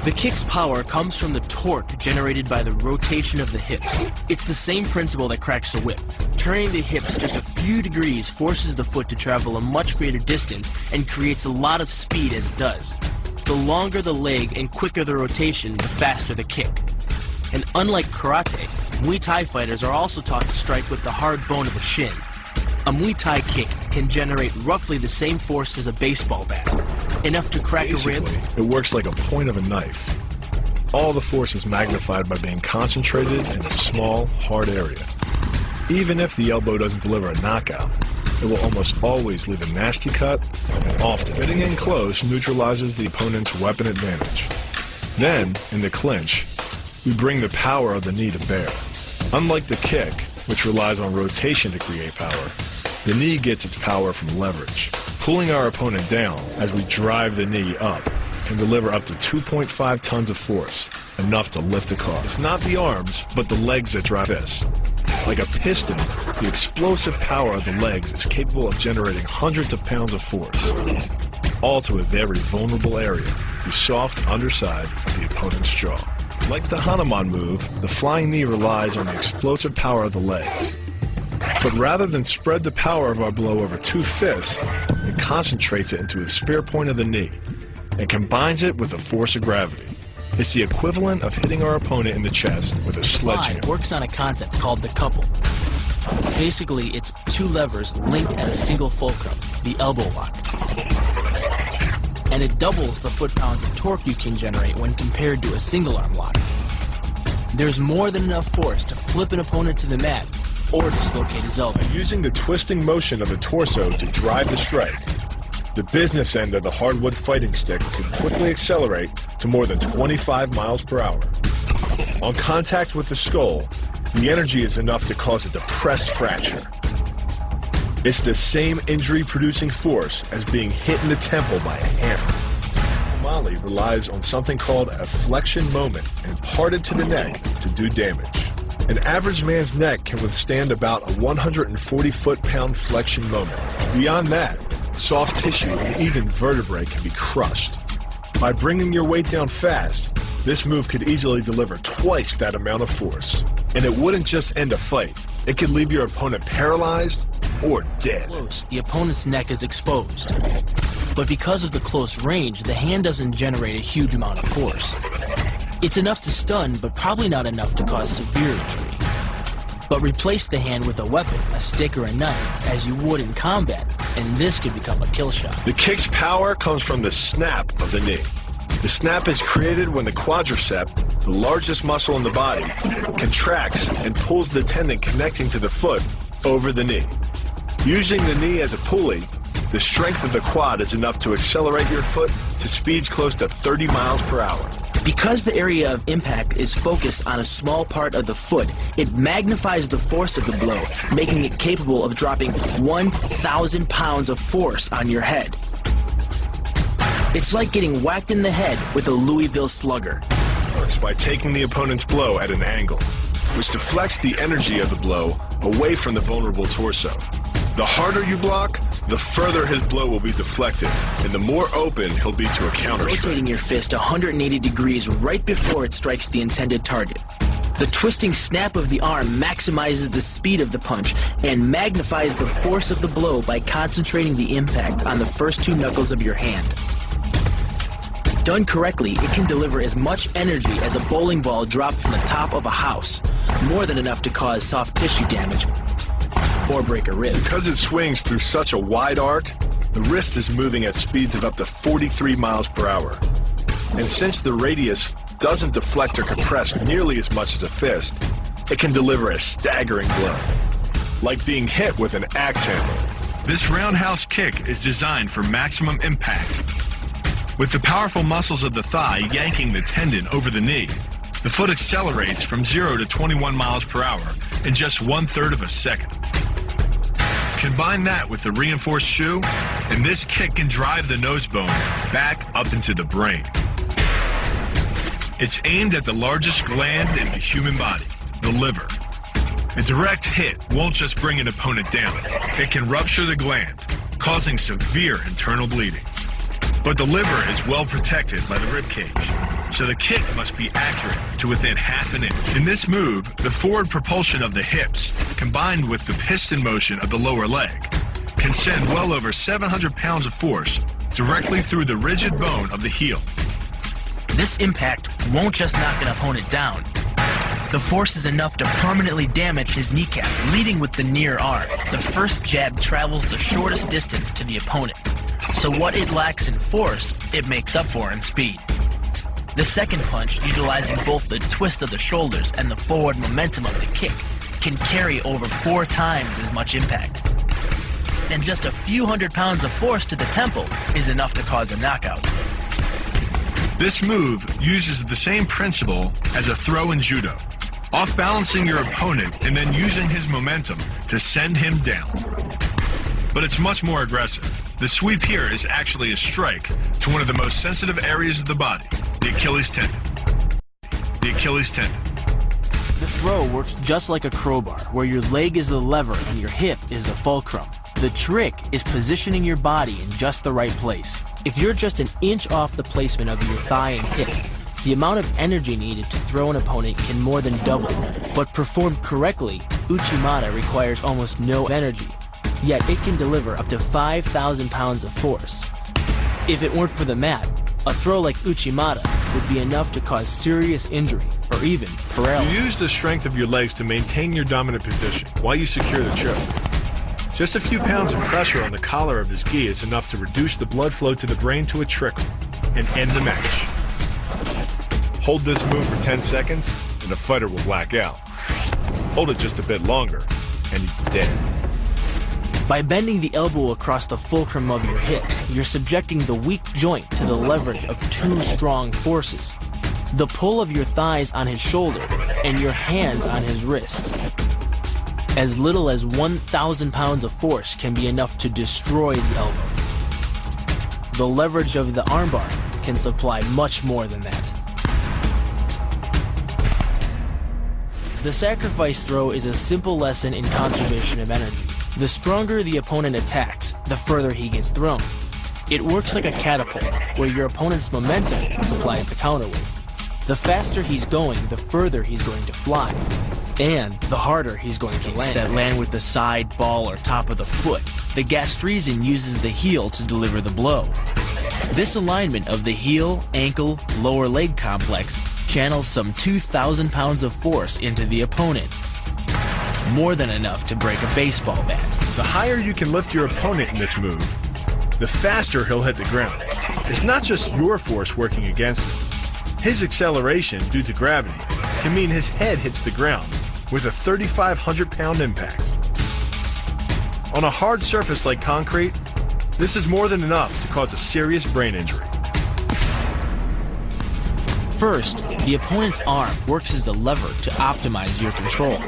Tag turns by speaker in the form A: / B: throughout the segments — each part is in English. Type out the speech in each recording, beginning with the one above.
A: The kick's power comes from the torque generated by the rotation of the hips. It's the same principle that cracks a whip. Turning the hips just a few degrees forces the foot to travel a much greater distance and creates a lot of speed as it does. The longer the leg and quicker the rotation, the faster the kick. And unlike karate, Muay Thai fighters are also taught to strike with the hard bone of the shin. A Muay Thai kick can generate roughly the same force as a baseball bat, enough to crack a rib.
B: It works like a point of a knife. All the force is magnified by being concentrated in a small, hard area. Even if the elbow doesn't deliver a knockout, it will almost always leave a nasty cut, and often hitting in close neutralizes the opponent's weapon advantage. Then, in the clinch, we bring the power of the knee to bear. Unlike the kick, which relies on rotation to create power, the knee gets its power from leverage. Pulling our opponent down as we drive the knee up can deliver up to 2.5 tons of force, enough to lift a car. It's not the arms, but the legs that drive this. Like a piston, the explosive power of the legs is capable of generating hundreds of pounds of force, all to a very vulnerable area, the soft underside of the opponent's jaw. Like the Hanuman move, the flying knee relies on the explosive power of the legs. But rather than spread the power of our blow over two fists, it concentrates it into the spear point of the knee and combines it with the force of gravity. It's the equivalent of hitting our opponent in the chest with a sledgehammer.
A: Thsi works on a concept called the couple. Basically, it's two levers linked at a single fulcrum, the elbow lock. And it doubles the foot-pounds of torque you can generate when compared to a single-arm lock. There's more than enough force to flip an opponent to the mat or dislocate his elbow.
B: By using the twisting motion of the torso to drive the strike, the business end of the hardwood fighting stick can quickly accelerate to more than 25 miles per hour. On contact with the skull, the energy is enough to cause a depressed fracture. It's the same injury-producing force as being hit in the temple by a hammer. Mali relies on something called a flexion moment imparted to the neck to do damage. An average man's neck can withstand about a 140 foot-pound flexion moment. Beyond that, soft tissue and even vertebrae can be crushed. By bringing your weight down fast, this move could easily deliver twice that amount of force. And it wouldn't just end a fight. It could leave your opponent paralyzed or dead.
A: Close, the opponent's neck is exposed. But because of the close range, the hand doesn't generate a huge amount of force. It's enough to stun, but probably not enough to cause severe injury. But replace the hand with a weapon, a stick or a knife, as you would in combat, and this could become a kill shot.
B: The kick's power comes from the snap of the knee. The snap is created when the quadricep, the largest muscle in the body, contracts and pulls the tendon connecting to the foot over the knee. Using the knee as a pulley, the strength of the quad is enough to accelerate your foot to speeds close to 30 miles per hour.
A: Because the area of impact is focused on a small part of the foot, it magnifies the force of the blow, making it capable of dropping 1,000 pounds of force on your head. It's like getting whacked in the head with a Louisville slugger.
B: It works by taking the opponent's blow at an angle, which deflects the energy of the blow away from the vulnerable torso. The harder you block, the further his blow will be deflected, and the more open he'll be to a counter strike.
A: Rotating your fist 180 degrees right before it strikes the intended target. The twisting snap of the arm maximizes the speed of the punch and magnifies the force of the blow by concentrating the impact on the first two knuckles of your hand. Done correctly, it can deliver as much energy as a bowling ball dropped from the top of a house, more than enough to cause soft tissue damage or break a rib.
B: Because it swings through such a wide arc, the wrist is moving at speeds of up to 43 miles per hour. And since the radius doesn't deflect or compress nearly as much as a fist, it can deliver a staggering blow, like being hit with an axe handle.
C: This roundhouse kick is designed for maximum impact. With the powerful muscles of the thigh yanking the tendon over the knee, the foot accelerates from 0 to 21 miles per hour in just 1/3 of a second. Combine that with the reinforced shoe, and this kick can drive the nose bone back up into the brain. It's aimed at the largest gland in the human body, the liver. A direct hit won't just bring an opponent down. It can rupture the gland, causing severe internal bleeding. But the liver is well protected by the rib cage. so the kick must be accurate to within half an inch. In this move, the forward propulsion of the hips, combined with the piston motion of the lower leg, can send well over 700 pounds of force directly through the rigid bone of the heel.
A: This impact won't just knock an opponent down. The force is enough to permanently damage his kneecap, leading with the near arm. The first jab travels the shortest distance to the opponent, so what it lacks in force, it makes up for in speed. The second punch, utilizing both the twist of the shoulders and the forward momentum of the kick, can carry over 4 times as much impact. And just a few hundred pounds of force to the temple is enough to cause a knockout.
C: This move uses the same principle as a throw in judo, off-balancing your opponent and then using his momentum to send him down. But it's much more aggressive. The sweep here is actually a strike to one of the most sensitive areas of the body, the Achilles tendon. The Achilles tendon.
A: The throw works just like a crowbar, where your leg is the lever and your hip is the fulcrum. The trick is positioning your body in just the right place. If you're just an inch off the placement of your thigh and hip, the amount of energy needed to throw an opponent can more than double. But performed correctly, Uchimata requires almost no energy, yet it can deliver up to 5,000 pounds of force. If it weren't for the mat, a throw like Uchimata would be enough to cause serious injury or even paralysis.
B: You use the strength of your legs to maintain your dominant position while you secure the choke. Just a few pounds of pressure on the collar of his gi is enough to reduce the blood flow to the brain to a trickle and end the match. Hold this move for 10 seconds and the fighter will black out. Hold it just a bit longer and he's dead.
A: By bending the elbow across the fulcrum of your hips, you're subjecting the weak joint to the leverage of 2 strong forces: the pull of your thighs on his shoulder and your hands on his wrists. As little as 1,000 pounds of force can be enough to destroy the elbow. The leverage of the armbar can supply much more than that. The sacrifice throw is a simple lesson in conservation of energy. The stronger the opponent attacks, the further he gets thrown. It works like a catapult, where your opponent's momentum supplies the counterweight. The faster he's going, the further he's going to fly. And the harder he's going to land. That land with the side, ball, or top of the foot. The gastrizin uses the heel to deliver the blow. This alignment of the heel, ankle, lower leg complex channels some 2,000 pounds of force into the opponent. More than enough to break a baseball bat.
B: The higher you can lift your opponent in this move, the faster he'll hit the ground. It's not just your force working against him. His acceleration due to gravity can mean his head hits the ground with a 3,500-pound impact. On a hard surface like concrete, this is more than enough to cause a serious brain injury.
A: First, the opponent's arm works as the lever to optimize your control.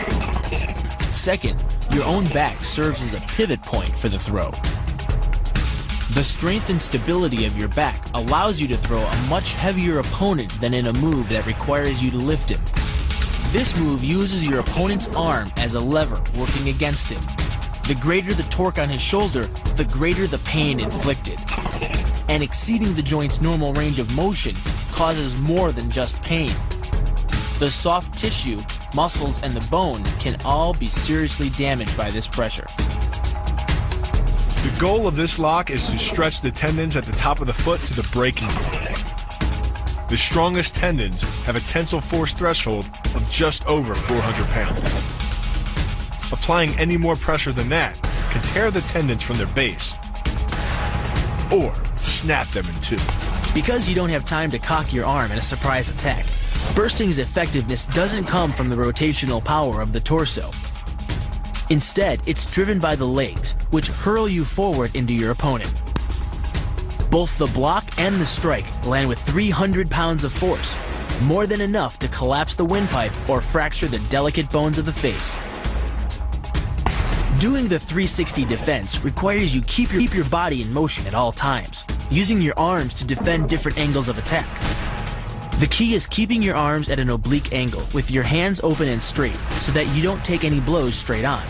A: Second, your own back serves as a pivot point for the throw. The strength and stability of your back allows you to throw a much heavier opponent than in a move that requires you to lift him. This move uses your opponent's arm as a lever working against him. The greater the torque on his shoulder, the greater the pain inflicted. And exceeding the joint's normal range of motion causes more than just pain. The soft tissue, muscles, and the bone can all be seriously damaged by this pressure.
B: The goal of this lock is to stretch the tendons at the top of the foot to the breaking point. The strongest tendons have a tensile force threshold of just over 400 pounds. Applying any more pressure than that can tear the tendons from their base or snap them in two.
A: Because you don't have time to cock your arm in a surprise attack, bursting's effectiveness doesn't come from the rotational power of the torso. Instead, it's driven by the legs, which hurl you forward into your opponent. Both the block and the strike land with 300 pounds of force, more than enough to collapse the windpipe or fracture the delicate bones of the face. Doing the 360 defense requires you keep your body in motion at all times, using your arms to defend different angles of attack. The key is keeping your arms at an oblique angle with your hands open and straight so that you don't take any blows straight on.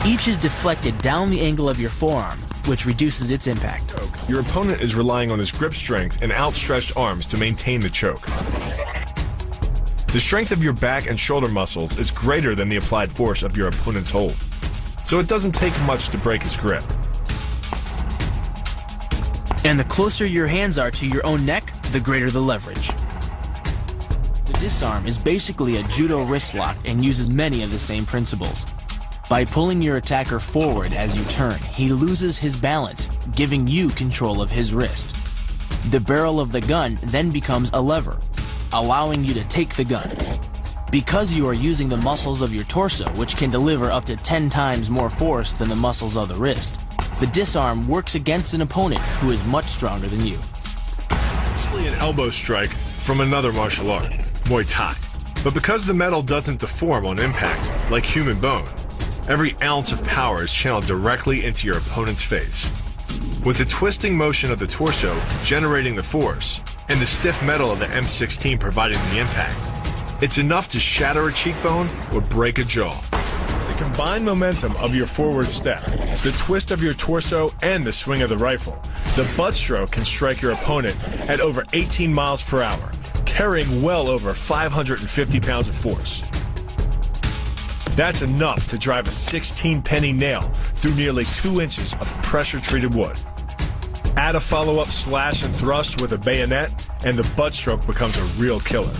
A: Each is deflected down the angle of your forearm, which reduces its impact.
B: Your opponent is relying on his grip strength and outstretched arms to maintain the choke. The strength of your back and shoulder muscles is greater than the applied force of your opponent's hold, so it doesn't take much to break his grip.
A: And the closer your hands are to your own neck, the greater the leverage. The disarm is basically a judo wrist lock and uses many of the same principles. By pulling your attacker forward as you turn, he loses his balance, giving you control of his wrist. The barrel of the gun then becomes a lever, allowing you to take the gun. Because you are using the muscles of your torso, which can deliver up to 10 times more force than the muscles of the wrist, the disarm works against an opponent who is much stronger than you.
B: Actually an elbow strike from another martial art, Muay Thai. But because the metal doesn't deform on impact, like human bone, every ounce of power is channeled directly into your opponent's face. With the twisting motion of the torso generating the force, and the stiff metal of the M16 providing the impact, it's enough to shatter a cheekbone or break a jaw. The combined momentum of your forward step, the twist of your torso, and the swing of the rifle, the butt stroke can strike your opponent at over 18 miles per hour, carrying well over 550 pounds of force. That's enough to drive a 16-penny nail through nearly 2 inches of pressure-treated wood. Add a follow-up slash and thrust with a bayonet, and the butt stroke becomes a real killer.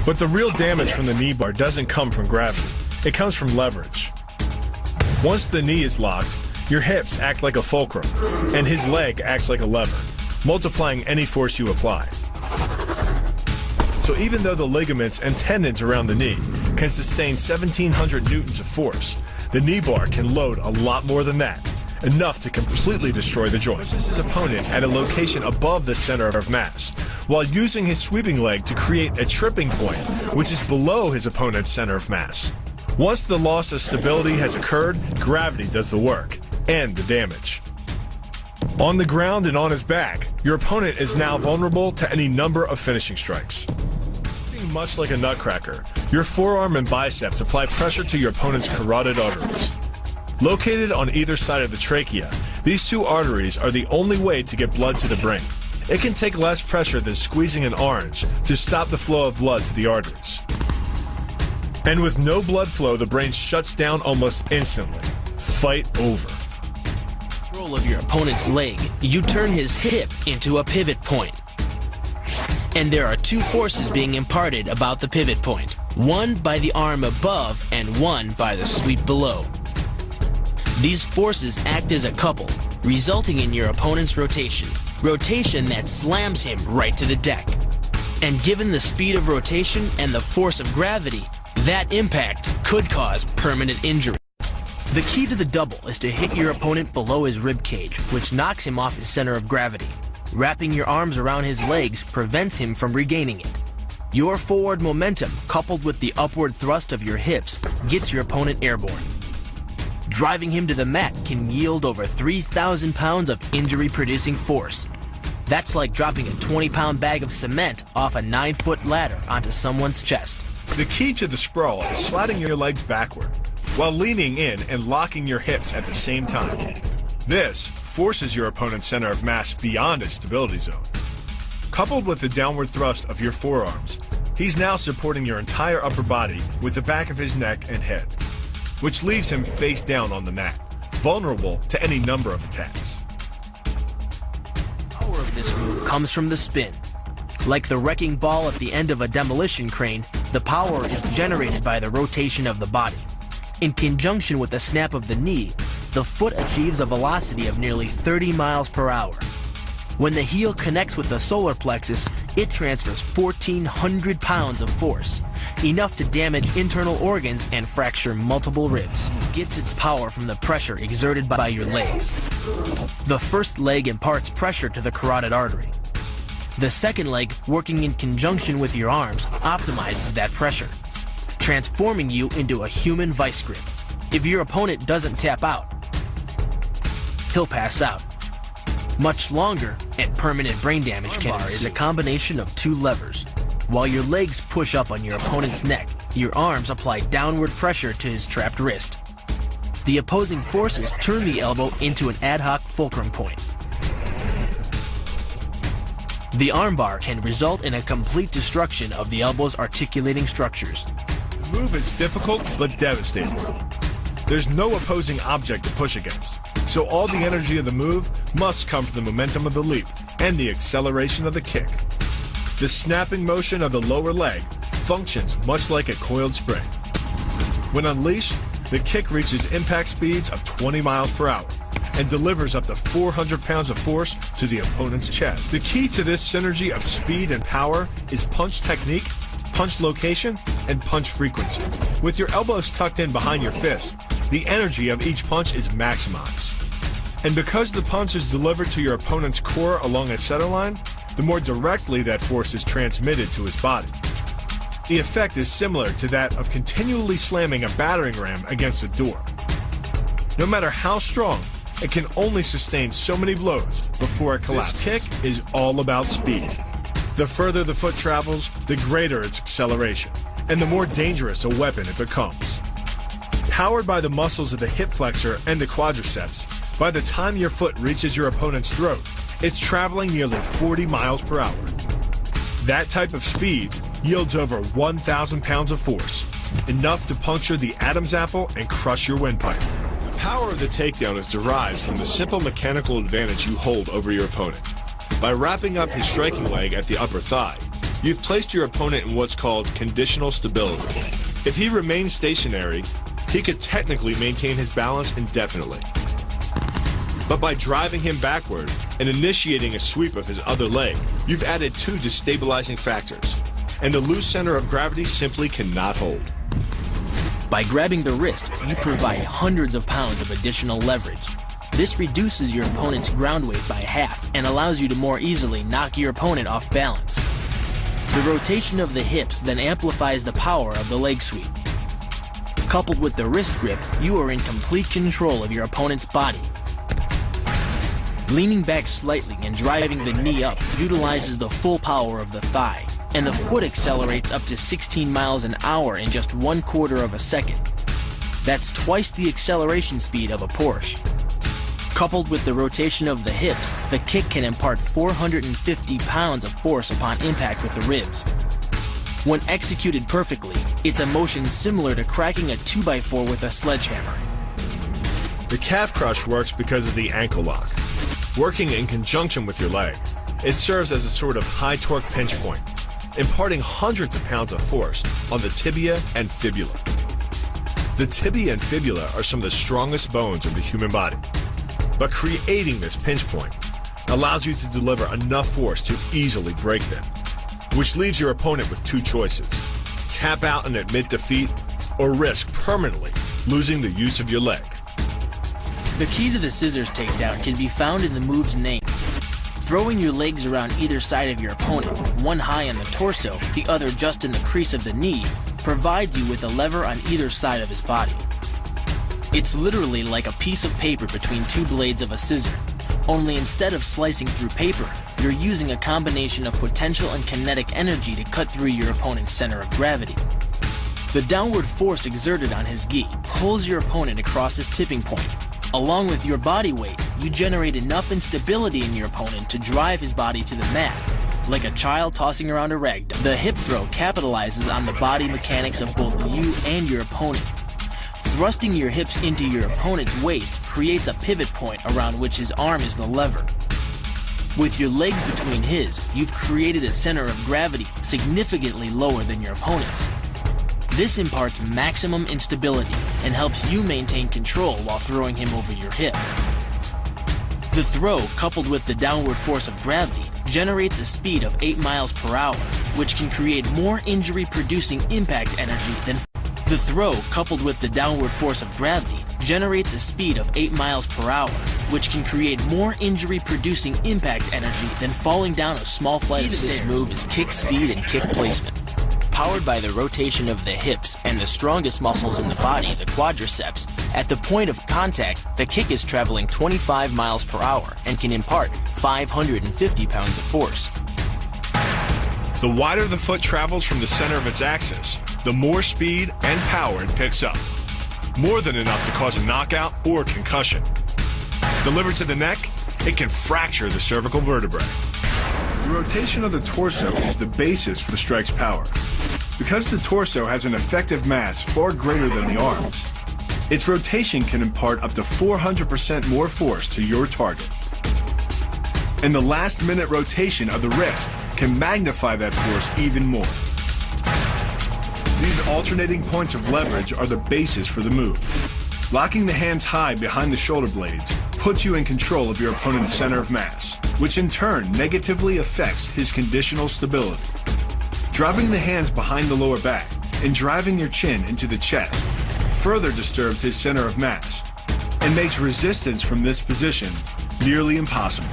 B: But the real damage from the knee bar doesn't come from gravity. It comes from leverage. Once the knee is locked, your hips act like a fulcrum, and his leg acts like a lever, multiplying any force you apply. So even though the ligaments and tendons around the knee can sustain 1,700 newtons of force, the knee bar can load a lot more than that, enough to completely destroy the joint. Pushes his opponent at a location above the center of mass, while using his sweeping leg to create a tripping point, which is below his opponent's center of mass. Once the loss of stability has occurred, gravity does the work, and the damage. On the ground and on his back, your opponent is now vulnerable to any number of finishing strikes. Much like a nutcracker, your forearm and biceps apply pressure to your opponent's carotid arteries. Located on either side of the trachea, these two arteries are the only way to get blood to the brain. It can take less pressure than squeezing an orange to stop the flow of blood to the arteries. And with no blood flow, the brain shuts down almost instantly. Fight over.
A: Control of your opponent's leg, you turn his hip into a pivot point. And there are two forces being imparted about the pivot point, one by the arm above and one by the sweep below. These forces act as a couple, resulting in your opponent's rotation that slams him right to the deck. And given the speed of rotation and the force of gravity, that impact could cause permanent injury. The key to the double is to hit your opponent below his rib cage, which knocks him off his center of gravity. Wrapping your arms around his legs prevents him from regaining it. Your forward momentum, coupled with the upward thrust of your hips, gets your opponent airborne. Driving him to the mat can yield over 3,000 pounds of injury-producing force. That's like dropping a 20-pound bag of cement off a 9-foot ladder onto someone's chest.
B: The key to the sprawl is sliding your legs backward, while leaning in and locking your hips at the same time. This forces your opponent's center of mass beyond its stability zone. Coupled with the downward thrust of your forearms, he's now supporting your entire upper body with the back of his neck and head, which leaves him face down on the mat, vulnerable to any number of attacks.
A: The power of this move comes from the spin. Like the wrecking ball at the end of a demolition crane, the power is generated by the rotation of the body. In conjunction with the snap of the knee, the foot achieves a velocity of nearly 30 miles per hour. When the heel connects with the solar plexus, it transfers 1,400 pounds of force, enough to damage internal organs and fracture multiple ribs. It gets its power from the pressure exerted by your legs. The first leg imparts pressure to the carotid artery. The second leg, working in conjunction with your arms, optimizes that pressure, transforming you into a human vice grip. If your opponent doesn't tap out, he'll pass out. Much longer and permanent brain damage can ensue. Is a combination of two levers. While your legs push up on your opponent's neck, your arms apply downward pressure to his trapped wrist. The opposing forces turn the elbow into an ad hoc fulcrum point. The armbar can result in a complete destruction of the elbow's articulating structures.
B: The move is difficult but devastating. There's no opposing object to push against, so all the energy of the move must come from the momentum of the leap and the acceleration of the kick. The snapping motion of the lower leg functions much like a coiled spring. When unleashed, the kick reaches impact speeds of 20 miles per hour and delivers up to 400 pounds of force to the opponent's chest. The key to this synergy of speed and power is punch technique, punch location, and punch frequency. With your elbows tucked in behind your fist, the energy of each punch is maximized. And because the punch is delivered to your opponent's core along a center line, the more directly that force is transmitted to his body. The effect is similar to that of continually slamming a battering ram against a door. No matter how strong, it can only sustain so many blows before it collapses. This kick is all about speed. The further the foot travels, the greater its acceleration, and the more dangerous a weapon it becomes. Powered by the muscles of the hip flexor and the quadriceps, by the time your foot reaches your opponent's throat, it's traveling nearly 40 miles per hour. That type of speed yields over 1,000 pounds of force, enough to puncture the Adam's apple and crush your windpipe. The power of the takedown is derived from the simple mechanical advantage you hold over your opponent. By wrapping up his striking leg at the upper thigh, you've placed your opponent in what's called conditional stability. If he remains stationary, he could technically maintain his balance indefinitely. But by driving him backward and initiating a sweep of his other leg, you've added two destabilizing factors, and the loose center of gravity simply cannot hold.
A: By grabbing the wrist, you provide hundreds of pounds of additional leverage. This reduces your opponent's ground weight by half and allows you to more easily knock your opponent off balance. The rotation of the hips then amplifies the power of the leg sweep. Coupled with the wrist grip, you are in complete control of your opponent's body. Leaning back slightly and driving the knee up utilizes the full power of the thigh, and the foot accelerates up to 16 miles an hour in just 1/4 of a second. That's twice the acceleration speed of a Porsche. Coupled with the rotation of the hips, the kick can impart 450 pounds of force upon impact with the ribs. When executed perfectly, it's a motion similar to cracking a 2x4 with a sledgehammer.
B: The calf crush works because of the ankle lock. Working in conjunction with your leg, it serves as a sort of high torque pinch point, imparting hundreds of pounds of force on the tibia and fibula. The tibia and fibula are some of the strongest bones of the human body, but creating this pinch point allows you to deliver enough force to easily break them, which leaves your opponent with two choices: tap out and admit defeat, or risk permanently losing the use of your leg.
A: The key to the scissors takedown can be found in the move's name. Throwing your legs around either side of your opponent, one high on the torso, the other just in the crease of the knee, provides you with a lever on either side of his body. It's literally like a piece of paper between two blades of a scissor, only instead of slicing through paper, you're using a combination of potential and kinetic energy to cut through your opponent's center of gravity. The downward force exerted on his gi pulls your opponent across his tipping point. Along with your body weight, you generate enough instability in your opponent to drive his body to the mat, like a child tossing around a rag doll. The hip throw capitalizes on the body mechanics of both you and your opponent. Thrusting your hips into your opponent's waist creates a pivot point around which his arm is the lever. With your legs between his, you've created a center of gravity significantly lower than your opponent's. This imparts maximum instability and helps you maintain control while throwing him over your hip. The throw, coupled with the downward force of gravity, generates a speed of 8 miles per hour, which can create more injury-producing impact energy than The throw, coupled with the downward force of gravity, generates a speed of 8 miles per hour, which can create more injury-producing impact energy than falling down a small flight of stairs. This move is kick speed and kick placement. Powered by the rotation of the hips and the strongest muscles in the body, the quadriceps, at the point of contact, the kick is traveling 25 miles per hour and can impart 550 pounds of force.
B: The wider the foot travels from the center of its axis, the more speed and power it picks up. more than enough to cause a knockout or concussion. Delivered to the neck, it can fracture the cervical vertebrae. The rotation of the torso is the basis for the strike's power. Because the torso has an effective mass far greater than the arms, its rotation can impart up to 400% more force to your target. And the last-minute rotation of the wrist can magnify that force even more. These alternating points of leverage are the basis for the move. Locking the hands high behind the shoulder blades puts you in control of your opponent's center of mass, which in turn negatively affects his conditional stability. Dropping the hands behind the lower back and driving your chin into the chest further disturbs his center of mass and makes resistance from this position nearly impossible.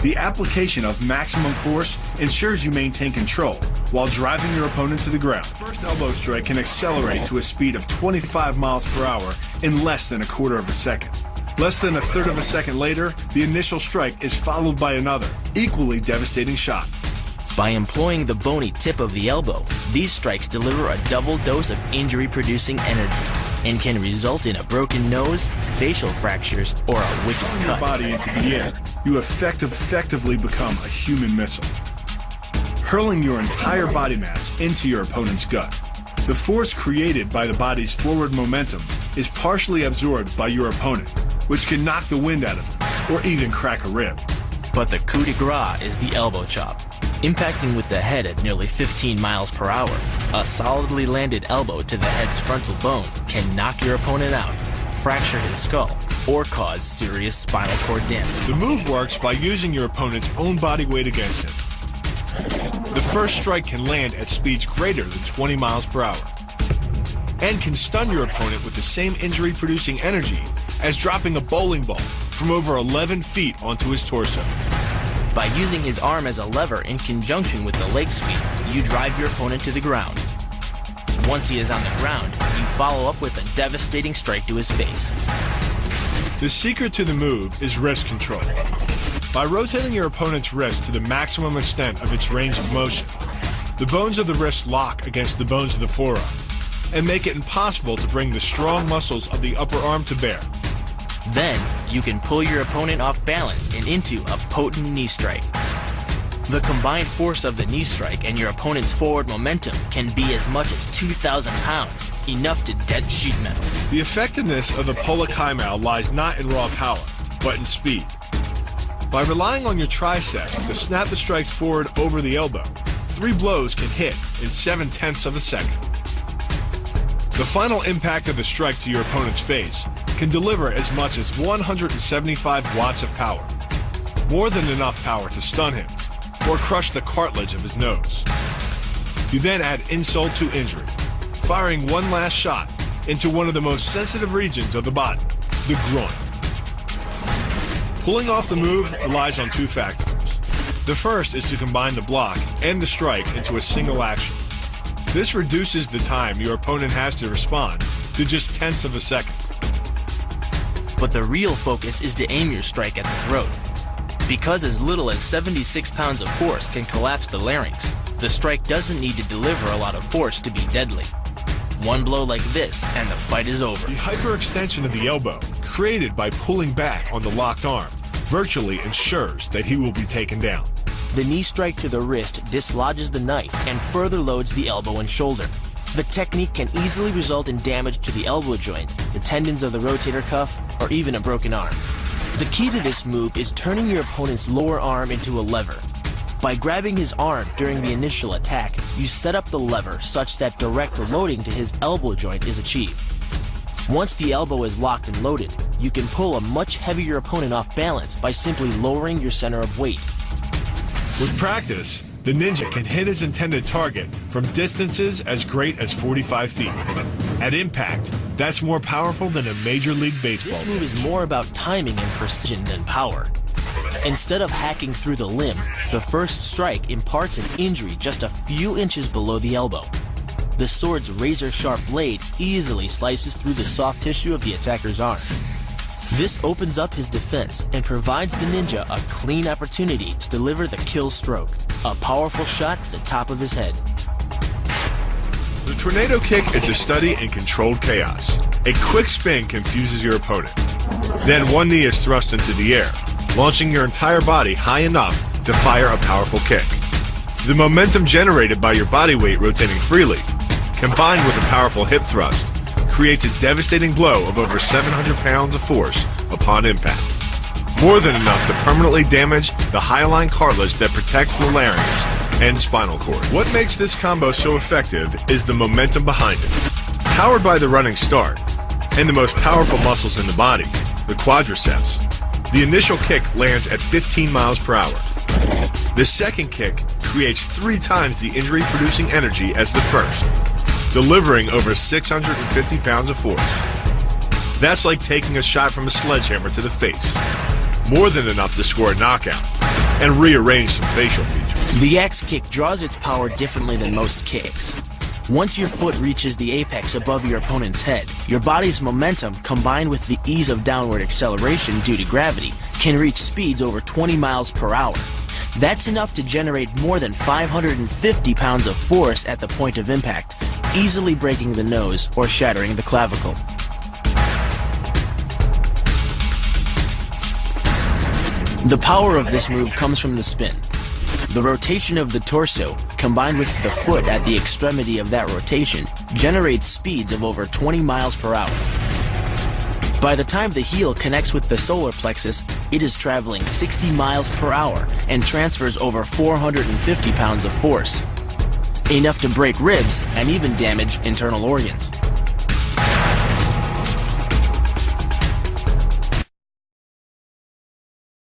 B: The application of maximum force ensures you maintain control while driving your opponent to the ground. The first elbow strike can accelerate to a speed of 25 miles per hour in less than a quarter of a second. Less than a third of a second later, the initial strike is followed by another, equally devastating shot.
A: By employing the bony tip of the elbow, these strikes deliver a double dose of injury-producing energy and can result in a broken nose, facial fractures, or a wicked cut.
B: Your body into the air, you effectively become a human missile, hurling your entire body mass into your opponent's gut. The force created by the body's forward momentum is partially absorbed by your opponent, which can knock the wind out of him or even crack a rib.
A: But the coup de grace is the elbow chop. Impacting with the head at nearly 15 miles per hour, a solidly landed elbow to the head's frontal bone can knock your opponent out, fracture his skull, or cause serious spinal cord damage.
B: The move works by using your opponent's own body weight against him. The first strike can land at speeds greater than 20 miles per hour and can stun your opponent with the same injury-producing energy as dropping a bowling ball from over 11 feet onto his torso.
A: By using his arm as a lever in conjunction with the leg sweep, you drive your opponent to the ground. Once he is on the ground, you follow up with a devastating strike to his face.
B: The secret to the move is wrist control. By rotating your opponent's wrist to the maximum extent of its range of motion, the bones of the wrist lock against the bones of the forearm and make it impossible to bring the strong muscles of the upper arm to bear.
A: Then, you can pull your opponent off balance and into a potent knee strike. The combined force of the knee strike and your opponent's forward momentum can be as much as 2,000 pounds, enough to dent sheet metal.
B: The effectiveness of the Pollock Kaimau lies not in raw power, but in speed. By relying on your triceps to snap the strikes forward over the elbow, 3 blows can hit in 7/10 of a second. The final impact of the strike to your opponent's face can deliver as much as 175 watts of power, more than enough power to stun him or crush the cartilage of his nose. You then add insult to injury, firing one last shot into one of the most sensitive regions of the body, the groin. Pulling off the move relies on 2 factors. The first is to combine the block and the strike into a single action. This reduces the time your opponent has to respond to just 10ths of a second.
A: But the real focus is to aim your strike at the throat. Because as little as 76 pounds of force can collapse the larynx, the strike doesn't need to deliver a lot of force to be deadly. One blow like this, and the fight is over.
B: The hyperextension of the elbow, created by pulling back on the locked arm, virtually ensures that he will be taken down.
A: The knee strike to the wrist dislodges the knife and further loads the elbow and shoulder. The technique can easily result in damage to the elbow joint, the tendons of the rotator cuff, or even a broken arm. The key to this move is turning your opponent's lower arm into a lever. By grabbing his arm during the initial attack, you set up the lever such that direct loading to his elbow joint is achieved. Once the elbow is locked and loaded, you can pull a much heavier opponent off balance by simply lowering your center of weight.
B: With practice, the ninja can hit his intended target from distances as great as 45 feet. At impact, that's more powerful than a Major League Baseball
A: This move is more about timing and precision than power. Instead of hacking through the limb, the first strike imparts an injury just a few inches below the elbow. The sword's razor-sharp blade easily slices through the soft tissue of the attacker's arm. This opens up his defense and provides the ninja a clean opportunity to deliver the kill stroke, a powerful shot to the top of his head.
B: The tornado kick is a study in controlled chaos. A quick spin confuses your opponent. Then one knee is thrust into the air, launching your entire body high enough to fire a powerful kick. The momentum generated by your body weight rotating freely, combined with a powerful hip thrust, creates a devastating blow of over 700 pounds of force upon impact. More than enough to permanently damage the hyaline cartilage that protects the larynx and spinal cord. What makes this combo so effective is the momentum behind it. Powered by the running start and the most powerful muscles in the body, the quadriceps, the initial kick lands at 15 miles per hour. The second kick creates 3 times the injury-producing energy as the first, delivering over 650 pounds of force. That's like taking a shot from a sledgehammer to the face. More than enough to score a knockout and rearrange some facial features.
A: The axe kick draws its power differently than most kicks. Once your foot reaches the apex above your opponent's head, your body's momentum, combined with the ease of downward acceleration due to gravity, can reach speeds over 20 miles per hour. That's enough to generate more than 550 pounds of force at the point of impact, easily breaking the nose or shattering the clavicle. The power of this move comes from the spin. The rotation of the torso, combined with the foot at the extremity of that rotation, generates speeds of over 20 miles per hour. By the time the heel connects with the solar plexus, it is traveling 60 miles per hour and transfers over 450 pounds of force, enough to break ribs and even damage internal organs.